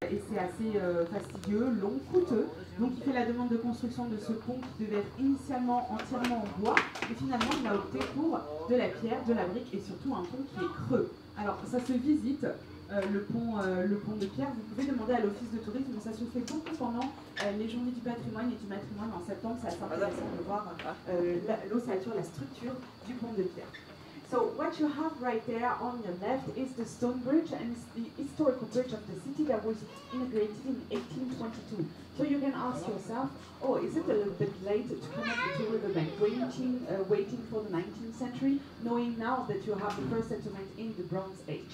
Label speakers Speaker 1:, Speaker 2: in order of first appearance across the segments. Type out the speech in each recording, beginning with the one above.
Speaker 1: et c'est assez fastidieux, long, coûteux. Donc il fait la demande de construction de ce pont qui devait être initialement entièrement en bois, et finalement il a opté pour de la pierre, de la brique et surtout un pont qui est creux. Alors ça se visite, le pont de pierre, vous pouvez demander à l'office de tourisme, ça se fait beaucoup pendant les journées du patrimoine et du matrimoine en septembre, c'est assez intéressant de voir l'ossature, la structure du pont de pierre. So what you have right there on your left is the stone bridge, and it's the historical bridge of the city that was inaugurated in 1822. So you can ask yourself, oh, is it a little bit late to connect the two riverbank, waiting for the 19th century, knowing now that you have the first settlement in the Bronze Age?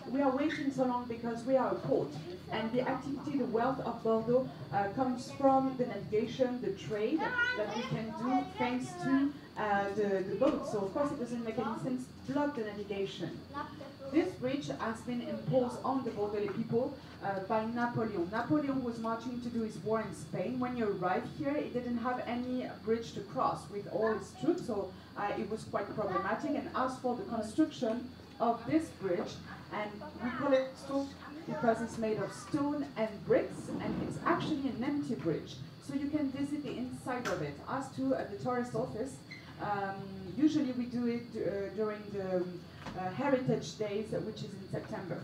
Speaker 1: We are waiting so long because we are a port, and the activity, the wealth of Bordeaux comes from the navigation, the trade that we can do thanks to the boats. So of course it doesn't make any sense to block the navigation. This bridge has been imposed on the Bordelais people by Napoleon. Napoleon was marching to do his war in Spain. When he arrived here, he didn't have any bridge to cross with all his troops, so it was quite problematic, and asked for the construction of this bridge, and we call it stone because it's made of stone and bricks, and it's actually an empty bridge. So you can visit the inside of it. As to the tourist office, usually we do it during the Heritage Days, which is in September.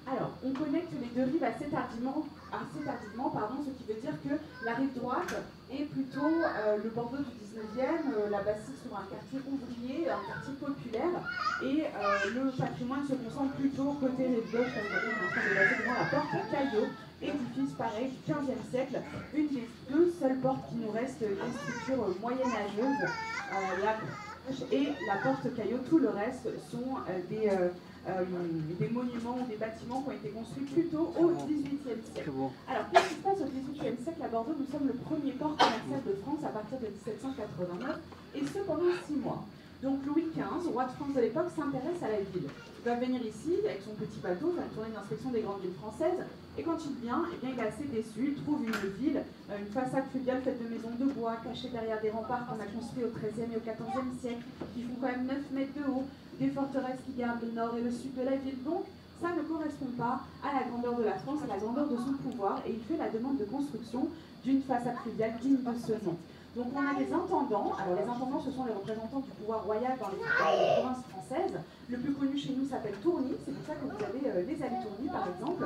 Speaker 1: Alors, on connecte les deux rives assez tardivement, ce qui veut dire que la rive droite est plutôt le Bordeaux du 19e, la Bastille sur un quartier ouvrier, un quartier populaire, et le patrimoine se concentre plutôt côté rive gauche, comme vous voyez, on est en train de passer devant la porte Caillot, édifice pareil du 15e siècle, une des deux seules portes qui nous restent des structures moyenâgeuses, et la porte Caillot, tout le reste sont des monuments ou des bâtiments qui ont été construits plutôt au XVIIIe siècle.
Speaker 2: Bon.
Speaker 1: Alors, qu'est-ce qui se passe au XVIIIe siècle à Bordeaux? Nous sommes le premier port commercial de France à partir de 1789, et ce pendant 6 mois. Donc Louis XV, roi de France de l'époque, s'intéresse à la ville. Il va venir ici avec son petit bateau, faire une tournée d'inspection des grandes villes françaises, et quand il vient, eh bien, il est assez déçu. Il trouve une ville, une façade fluviale faite de maisons de bois, cachée derrière des remparts qu'on a construits au XIIIe et au XIVe siècle, qui font quand même 9 mètres de haut, des forteresses qui gardent le nord et le sud de la ville. Donc, ça ne correspond pas à la grandeur de la France, à la grandeur de son pouvoir, et il fait la demande de construction d'une façade fluviale digne de ce nom. Donc on a des intendants. Alors les intendants, ce sont les représentants du pouvoir royal dans les provinces françaises. Le plus connu chez nous s'appelle Tourny, c'est pour ça que vous avez les amis Tourny par exemple,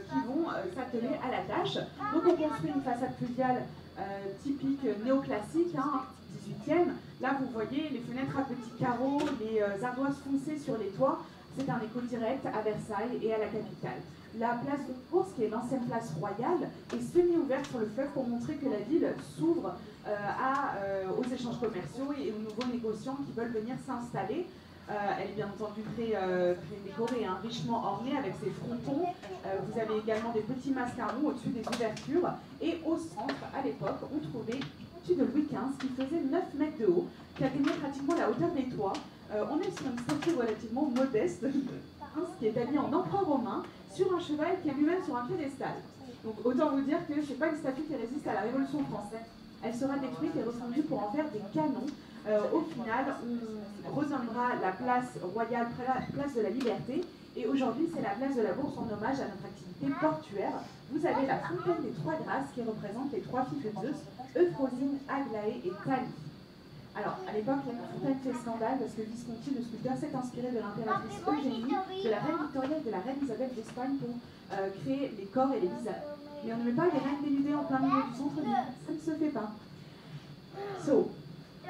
Speaker 1: qui vont s'atteler à la tâche. Donc on construit une façade fluviale typique néoclassique, 18e. Là vous voyez les fenêtres à petits carreaux, les ardoises foncées sur les toits. C'est un écho direct à Versailles et à la capitale. La place de Bourse, qui est l'ancienne place royale, est semi-ouverte sur le fleuve pour montrer que la ville s'ouvre aux échanges commerciaux et aux nouveaux négociants qui veulent venir s'installer. Elle est bien entendu très décorée, richement ornée avec ses frontons. Vous avez également des petits mascarons au-dessus des ouvertures. Et au centre, à l'époque, on trouvait au-dessus de Louis XV qui faisait 9 mètres de haut, qui atteignait pratiquement la hauteur des toits. On est sur une statue relativement modeste, qui est habillé en empereur romain, sur un cheval qui est lui-même sur un piédestal. Donc autant vous dire que ce n'est pas une statue qui résiste à la Révolution française. Elle sera détruite et refondue pour en faire des canons. Au final, on renommera la place royale place de la Liberté. Et aujourd'hui, c'est la place de la Bourse en hommage à notre activité portuaire. Vous avez la fontaine des Trois Grâces qui représente les trois filles de Zeus, Euphrosyne, Aglaé et Thalie. Alors, à l'époque, la fontaine fait scandale parce que Visconti, le sculpteur, s'est inspiré de l'impératrice Eugénie, de la reine Victoria et de la reine Isabelle d'Espagne pour créer les corps et les visages. Mais on ne met pas les reines dénudées en plein milieu du centre-ville, ça ne se fait pas. So,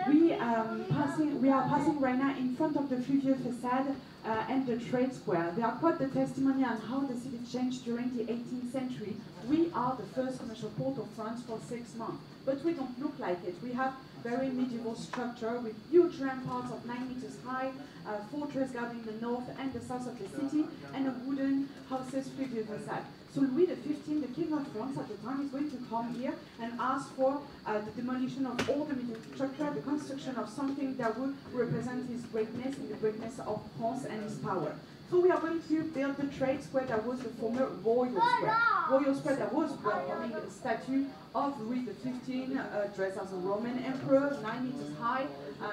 Speaker 1: we are passing right now in front of the Fluvieux facade and the trade square. They are quite the testimony on how the city changed during the 18th century. We are the first commercial port of France for 6 months, but we don't look like it. We have very medieval structure with huge ramparts of 9 meters high, a fortress guarding the north and the south of the city, and a wooden houses Fluvieux facade. So Louis XV, the King of France at the time, is going to come here and ask for the demolition of all the medieval structure, the construction of something that would represent his greatness and the greatness of France and his power. So we are going to build the trade square that was the former Royal Square. Royal Square that was welcoming a statue of Louis XV, dressed as a Roman emperor, 9 meters high,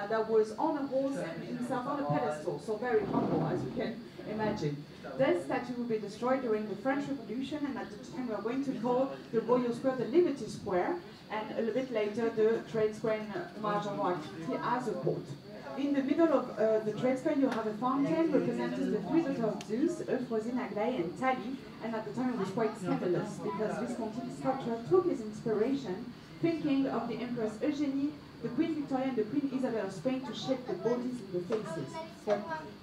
Speaker 1: that was on a horse and himself on a pedestal, so very humble, as you can imagine. This statue will be destroyed during the French Revolution, and at the time we are going to call the Royal Square the Liberty Square, and a little bit later the Trade Square in Marginal Activity as a port. In the middle of the Trade Square you have a fountain representing the three daughters of Zeus, Euphrosyne, Aglaé and Thalie, and at the time it was quite scandalous because Visconti sculptor took his inspiration thinking of the Empress Eugénie, the Queen Victoria and the Queen Isabel of Spain to shape the bodies in the faces. But,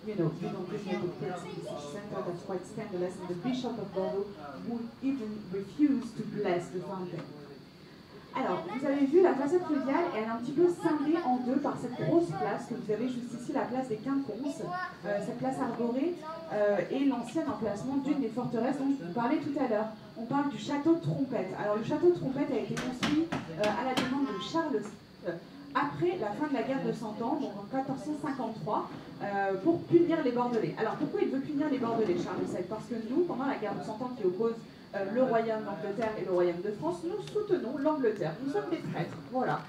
Speaker 1: you know, you don't really have a place in such center, that's quite scandalous, and the Bishop of Bordeaux would even refuse to bless the fountain. Alors, vous avez vu, la façade fluviale est un petit peu scindée en deux par cette grosse place que vous avez juste ici, la place des Quinconces. Cette place arborée est l'ancien emplacement d'une des forteresses dont je vous parlais tout à l'heure. On parle du château de Trompette. Alors, le château de Trompette a été construit à la demande de Charles VII après la fin de la guerre de 100 ans, donc en 1453, pour punir les Bordelais. Alors, pourquoi il veut punir les Bordelais, Charles VII? Parce que nous, pendant la guerre de 100 ans qui oppose le royaume d'Angleterre et le royaume de France, nous soutenons l'Angleterre. Nous sommes des traîtres, voilà.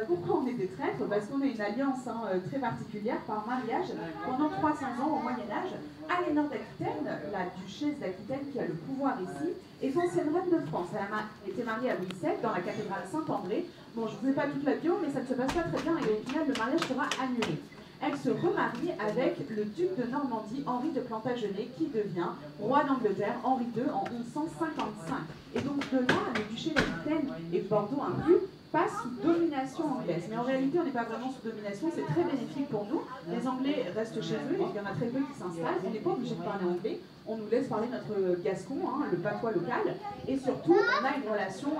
Speaker 1: Pourquoi on est des traîtres? Parce qu'on a une alliance très particulière par mariage pendant 300 ans au Moyen-Âge. Aliénor d'Aquitaine, la duchesse d'Aquitaine qui a le pouvoir ici, est ancienne reine de France. Elle a été mariée à Louis VII dans la cathédrale Saint-André. Bon, je ne vous ai pas toute la bio, mais ça ne se passe pas très bien et au final le mariage sera annulé. Elle se remarie avec le duc de Normandie, Henri de Plantagenet, qui devient roi d'Angleterre, Henri II, en 1155. Et donc de là, le duché d'Aquitaine et Bordeaux inclus passe sous domination anglaise. Mais en réalité, on n'est pas vraiment sous domination, c'est très bénéfique pour nous. Les Anglais restent chez eux, il y en a très peu qui s'installent, on n'est pas obligé de parler anglais, on nous laisse parler notre gascon, le patois local, et surtout, on a une relation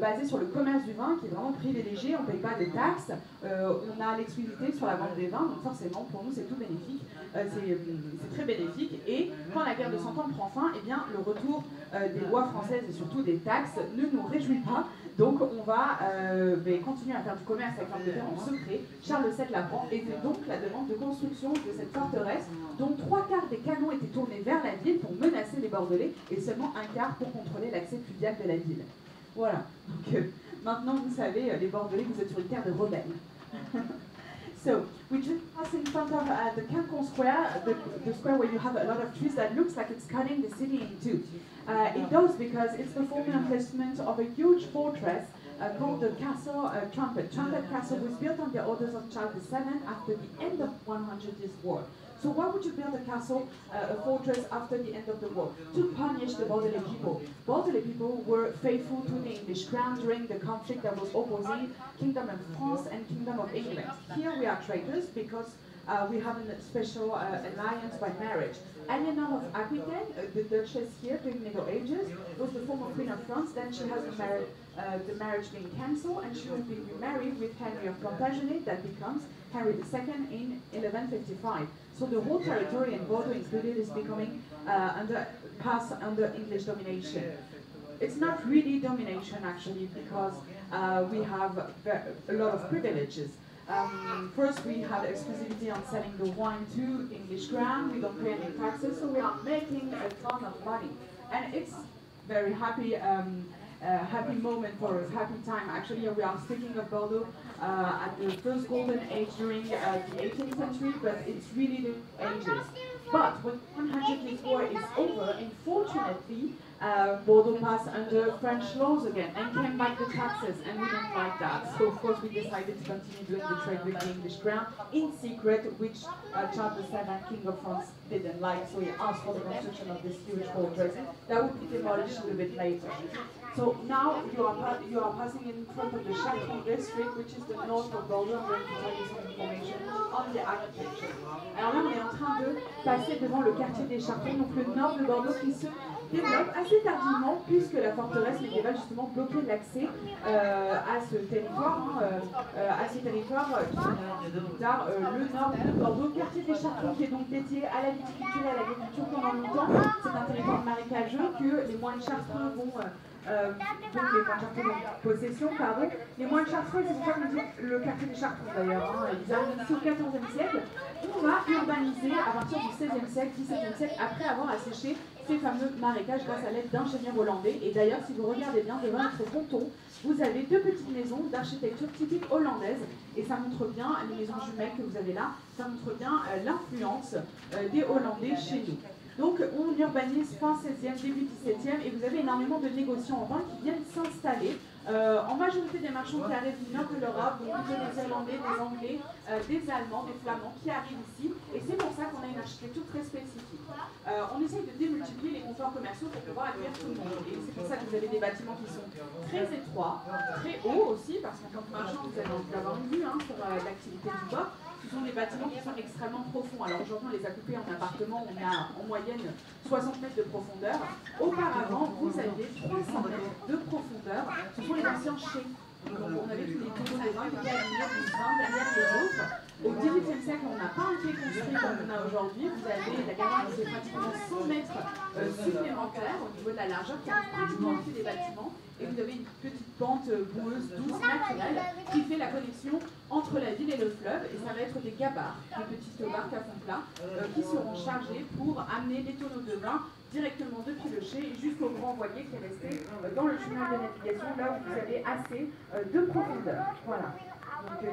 Speaker 1: basée sur le commerce du vin qui est vraiment privilégié, on ne paye pas de taxes, on a l'exclusivité sur la vente des vins, donc forcément, pour nous, c'est tout bénéfique, c'est très bénéfique, et quand la guerre de 100 ans prend fin, eh bien, le retour des lois françaises et surtout des taxes ne nous réjouit pas. Donc on va continuer à faire du commerce avec l'Angleterre en secret. Charles VII l'apprend et fait donc la demande de construction de cette forteresse dont 3/4 des canons étaient tournés vers la ville pour menacer les Bordelais et seulement 1/4 pour contrôler l'accès fluvial de la ville. Voilà, donc maintenant vous savez, les Bordelais, vous êtes sur une terre de rebelles. So, we just passed in front of the Quinconce Square, the square where you have a lot of trees that looks like it's cutting the city in two. It does because it's the former emplacement of a huge fortress called the Castle Trumpet. Trumpet Castle was built on the orders of Charles VII after the end of 100 Years' War. So why would you build a castle, a fortress after the end of the war? To punish the Bordelais people. Bordelais people were faithful to the English crown during the conflict that was opposing Kingdom of France and Kingdom of England. Here we are traitors because we have a special alliance by marriage. Aliénor of Aquitaine, the duchess here during the Middle Ages, was the former Queen of France. Then she has the marriage being cancelled, and she will be remarried with Henry of Plantagenet, that becomes Henry II in 1155. So the whole territory in Bordeaux included is becoming pass under English domination. It's not really domination actually, because we have a lot of privileges. First, we have exclusivity on selling the wine to English crown. We don't pay any taxes, so we are making a ton of money, and it's very happy. Happy moment for us, happy time. Actually, we are speaking of Bordeaux at the first golden age during the 18th century, but it's really the ages. But when 100 Years' War is over, unfortunately, Bordeaux passed under French laws again and came back the taxes, and we don't like that. So of course we decided to continue doing the trade with the English crown in secret, which Charles VII, King of France, didn't like. So he asked for the construction of this huge fortress that would be demolished a little bit later. So now you are passing in front of the Château district, which is the north of Bordeaux. I'm going to tell you some information on the architecture. Alors là, on est en train de passer devant le quartier des Chartrons, donc le nord de Bordeaux qui se développe assez tardivement, puisque la forteresse médiévale justement bloquait l'accès à ce territoire, qui sera plus tard le nord de Bordeaux, quartier des Chartrons, qui est donc dédié à la viticulture et à l'agriculture pendant longtemps. C'est un territoire marécageux que les moines chartreux vont donc les moines chartreux de possession, pardon. Les moines chartreux, c'est pour ça qu'on dit le quartier des Chartrons d'ailleurs, ils arrivent ici au XIVe siècle. On va urbaniser à partir du XVIe siècle, XVIIe siècle, après avoir asséché ces fameux marécages grâce à l'aide d'ingénieurs hollandais. Et d'ailleurs, si vous regardez bien devant notre ponton, vous avez deux petites maisons d'architecture typique hollandaise, et ça montre bien, les maisons jumelles que vous avez là, ça montre bien l'influence des Hollandais chez nous. Donc on urbanise fin 16e, début 17e, et vous avez énormément de négociants en vin qui viennent s'installer. En majorité des marchands qui arrivent du nord de l'Europe, donc plutôt des Irlandais, des Anglais, des Allemands, des Flamands qui arrivent ici, et c'est pour ça qu'on a une architecture très spécifique. On essaye de démultiplier les comptoirs commerciaux pour pouvoir accueillir tout le monde, et c'est pour ça que vous avez des bâtiments qui sont très étroits, très hauts aussi, parce qu'en tant que marchand, vous avez envie d'avoir une vue sur l'activité du port. Ce sont des bâtiments qui sont extrêmement profonds. Alors aujourd'hui, on les a coupés en appartements, on a en moyenne 60 mètres de profondeur. Auparavant, vous aviez 300 mètres de profondeur. Ce sont les anciens chais. Donc on avait tous les tonneaux de vin qui étaient alignés les uns derrière les autres. Au XVIIIe siècle, on n'a pas un quai construit comme on a aujourd'hui. Vous avez la galerie qui fait pratiquement 100 mètres supplémentaires au niveau de la largeur qui arrive pratiquement au-dessus des bâtiments. Et vous avez une petite pente boueuse, douce, naturelle, qui fait la connexion entre la ville et le fleuve. Et ça va être des gabarres, des petites barques à fond plat, qui seront chargées pour amener les tonneaux de vin directement depuis le chai jusqu'au grand voilier qui est resté dans le chemin de navigation, là où vous avez assez de profondeur. Voilà. Donc,